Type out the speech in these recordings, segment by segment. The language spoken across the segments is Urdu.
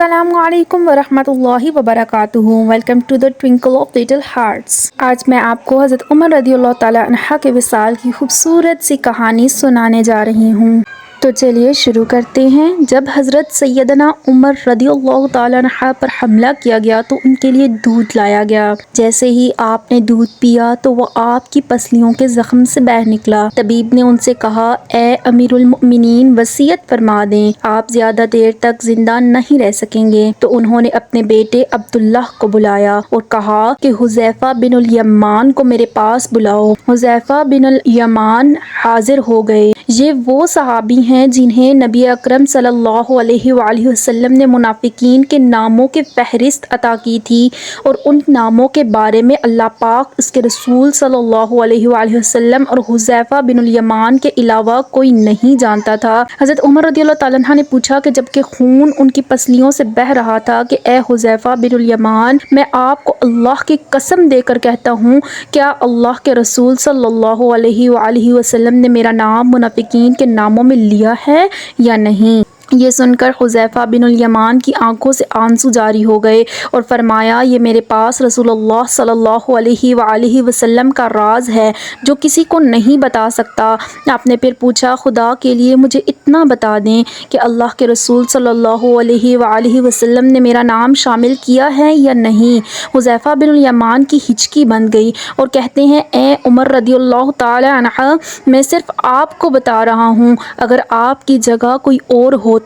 السلام علیکم ورحمۃ اللہ وبرکاتہ۔ Welcome to the twinkle of little hearts. آج میں آپ کو حضرت عمر رضی اللہ تعالیٰ عنہ کے وصال کی خوبصورت سی کہانی سنانے جا رہی ہوں۔ تو چلیے شروع کرتے ہیں۔ جب حضرت سیدنا عمر رضی اللہ تعالیٰ عنہ پر حملہ کیا گیا تو ان کے لیے دودھ لایا گیا۔ جیسے ہی آپ نے دودھ پیا تو وہ آپ کی پسلیوں کے زخم سے باہر نکلا۔ طبیب نے ان سے کہا، اے امیر المؤمنین، وصیت فرما دیں، آپ زیادہ دیر تک زندہ نہیں رہ سکیں گے۔ تو انہوں نے اپنے بیٹے عبداللہ کو بلایا اور کہا کہ حذیفہ بن الیمان کو میرے پاس بلاؤ۔ حذیفہ بن الیمان حاضر ہو گئے۔ یہ وہ صحابی ہیں جنہیں نبی اکرم صلی اللہ علیہ وآلہ وسلم نے منافقین کے ناموں کی فہرست عطا کی تھی، اور ان ناموں کے بارے میں اللہ پاک، اس کے رسول صلی اللہ علیہ وآلہ وسلم اور حذیفہ بن الیمان کے علاوہ کوئی نہیں جانتا تھا۔ حضرت عمر رضی اللہ تعالیٰ عنہ نے پوچھا کہ جبکہ خون ان کی پسلیوں سے بہہ رہا تھا کہ اے حذیفہ بن الیمان، میں آپ کو اللہ کی قسم دے کر کہتا ہوں، کیا اللہ کے رسول صلی اللہ علیہ وآلہ وسلم نے میرا نام منافقین کے ناموں میں لیا ہے یا نہیں؟ یہ سن کر حذیفہ بن الیمان کی آنکھوں سے آنسو جاری ہو گئے اور فرمایا، یہ میرے پاس رسول اللہ صلی اللہ علیہ وآلہ وسلم کا راز ہے جو کسی کو نہیں بتا سکتا۔ آپ نے پھر پوچھا، خدا کے لیے مجھے اتنا بتا دیں کہ اللہ کے رسول صلی اللہ علیہ وآلہ وسلم نے میرا نام شامل کیا ہے یا نہیں؟ حذیفہ بن الیمان کی ہچکی بند گئی اور کہتے ہیں، اے عمر رضی اللہ تعالی عنہ، میں صرف آپ کو بتا رہا ہوں، اگر آپ کی جگہ کوئی اور ہوتا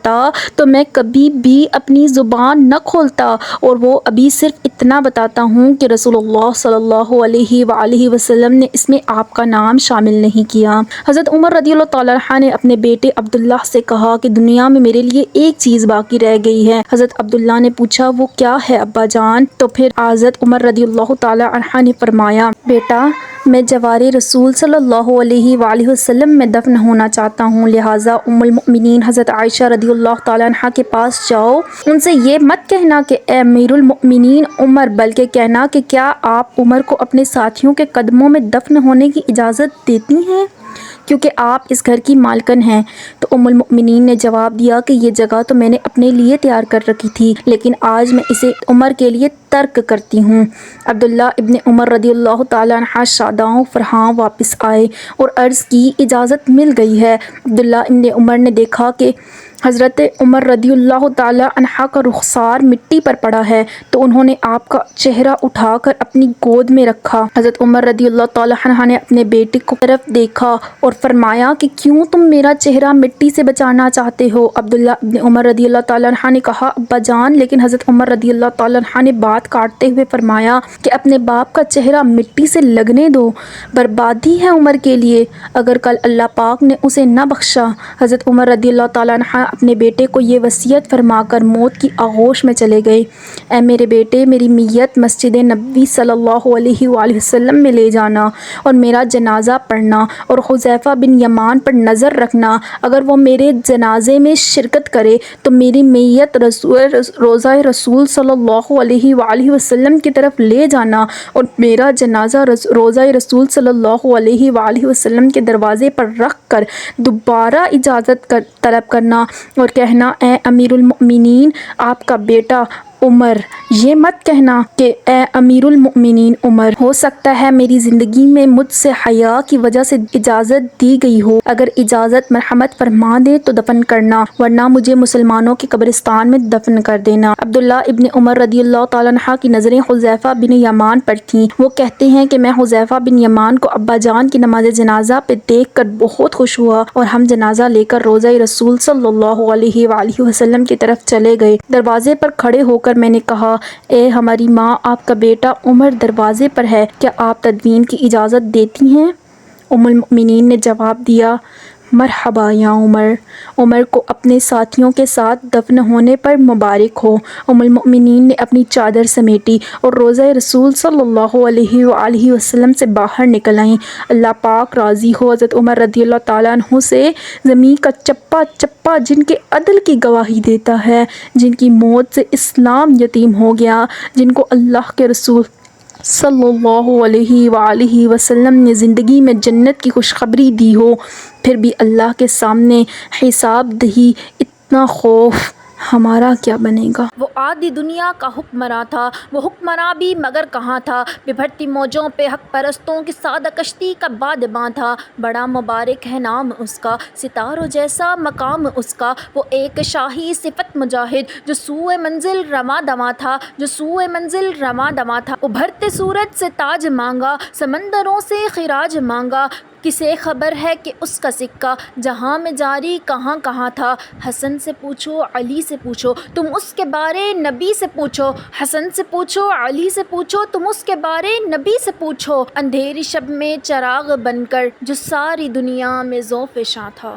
تو میں کبھی بھی اپنی زبان نہ کھولتا، اور وہ ابھی صرف اتنا بتاتا ہوں کہ رسول اللہ صلی اللہ علیہ وآلہ وسلم نے اس میں آپ کا نام شامل نہیں کیا۔ حضرت عمر رضی اللہ تعالیٰ عنہ نے اپنے بیٹے عبداللہ سے کہا کہ دنیا میں میرے لیے ایک چیز باقی رہ گئی ہے۔ حضرت عبداللہ نے پوچھا، وہ کیا ہے ابا جان؟ تو پھر حضرت عمر رضی اللہ تعالیٰ عنہ نے فرمایا، بیٹا، میں جوار رسول صلی اللہ علیہ وآلہ وسلم میں دفن ہونا چاہتا ہوں، لہٰذا ام المؤمنین حضرت عائشہ رضی اللہ تعالیٰ عنہ کے پاس جاؤ، ان سے یہ مت کہنا کہ اے امیر المؤمنین عمر، بلکہ کہنا کہ کیا آپ عمر کو اپنے ساتھیوں کے قدموں میں دفن ہونے کی اجازت دیتی ہیں، کیونکہ آپ اس گھر کی مالکن ہیں؟ تو ام المؤمنین نے جواب دیا کہ یہ جگہ تو میں نے اپنے لیے تیار کر رکھی تھی، لیکن آج میں اسے عمر کے لیے ترک کرتی ہوں۔ عبداللہ ابن عمر رضی اللہ تعالیٰ عنہ شاداں فرحاں واپس آئے اور عرض کی، اجازت مل گئی ہے۔ عبداللہ ابن عمر نے دیکھا کہ حضرت عمر رضی اللہ تعالیٰ عنہ کا رخسار مٹی پر پڑا ہے، تو انہوں نے آپ کا چہرہ اٹھا کر اپنی گود میں رکھا۔ حضرت عمر رضی اللہ تعالیٰ عنہ نے اپنے بیٹے کی طرف دیکھا اور فرمایا کہ کیوں تم میرا چہرہ مٹی سے بچانا چاہتے ہو؟ عبداللہ ابن عمر رضی اللہ تعالیٰ عنہ نے کہا، ابا جان، لیکن حضرت عمر رضی اللہ تعالیٰ عنہ نے بات کاٹتے ہوئے فرمایا کہ اپنے باپ کا چہرہ مٹی سے لگنے دو، بربادی ہے عمر کے لیے اگر کل اللہ پاک نے اسے نہ بخشا۔ حضرت عمر رضی اللہ تعالیٰ عنہ اپنے بیٹے کو یہ وصیت فرما کر موت کی آغوش میں چلے گئے، اے میرے بیٹے، میری میت مسجد نبوی صلی اللہ علیہ وآلہ وسلم میں لے جانا اور میرا جنازہ پڑھنا، اور حذیفہ بن یمان پر نظر رکھنا، اگر وہ میرے جنازے میں شرکت کرے تو میری میت روضہ رسول صلی اللہ علیہ وآلہ وسلم کی طرف لے جانا، اور میرا جنازہ روضہ رسول صلی اللہ علیہ وآلہ وسلم کے دروازے پر رکھ کر دوبارہ اجازت طلب کرنا اور کہنا، اے امیر المؤمنین، آپ کا بیٹا عمر۔ یہ مت کہنا کہ اے امیر المؤمنین عمر، ہو سکتا ہے میری زندگی میں مجھ سے حیا کی وجہ سے اجازت دی گئی ہو، اگر اجازت مرحمت فرما دے تو دفن کرنا، ورنہ مجھے مسلمانوں کے قبرستان میں دفن کر دینا۔ عبداللہ ابن عمر رضی اللہ تعالیٰ عنہ کی نظریں حذیفہ بن یمان پر تھیں۔ وہ کہتے ہیں کہ میں حذیفہ بن یمان کو ابا جان کی نماز جنازہ پہ دیکھ کر بہت خوش ہوا، اور ہم جنازہ لے کر روضہ رسول صلی اللہ علیہ وآلہ وسلم کی طرف چلے گئے۔ دروازے پر کھڑے ہو کر میں نے کہا، اے ہماری ماں، آپ کا بیٹا عمر دروازے پر ہے، کیا آپ تدفین کی اجازت دیتی ہیں؟ ام المؤمنین نے جواب دیا، مرحبا یا عمر، عمر کو اپنے ساتھیوں کے ساتھ دفن ہونے پر مبارک ہو۔ ام المؤمنین نے اپنی چادر سمیٹی اور روضہ رسول صلی اللہ علیہ وآلہ وسلم سے باہر نکل آئیں۔ اللہ پاک راضی ہو حضرت عمر رضی اللہ تعالیٰ عنہ سے، زمین کا چپا چپا جن کے عدل کی گواہی دیتا ہے، جن کی موت سے اسلام یتیم ہو گیا، جن کو اللہ کے رسول صلی اللہ علیہ وآلہ وسلم نے زندگی میں جنت کی خوشخبری دی ہو، پھر بھی اللہ کے سامنے حساب دہی، اتنا خوف ہمارا کیا بنے گا؟ وہ آدھی دنیا کا حکمراں تھا، وہ حکمراں بھی مگر کہاں تھا، ببھرتی موجوں پہ حق پرستوں کی سادہ کشتی کا بادباں تھا۔ بڑا مبارک ہے نام اس کا، ستاروں جیسا مقام اس کا، وہ ایک شاہی صفت مجاہد جو سوئے منزل رواں دواں تھا، جو سوئے منزل رواں دواں تھا۔ ابھرتے سورج سے تاج مانگا، سمندروں سے خراج مانگا، کسے خبر ہے کہ اس کا سکہ جہاں میں جاری کہاں کہاں تھا۔ حسن سے پوچھو علی سے پوچھو تم اس کے بارے نبی سے پوچھو، حسن سے پوچھو علی سے پوچھو تم اس کے بارے نبی سے پوچھو۔ اندھیری شب میں چراغ بن کر جو ساری دنیا میں ذو فشاں تھا۔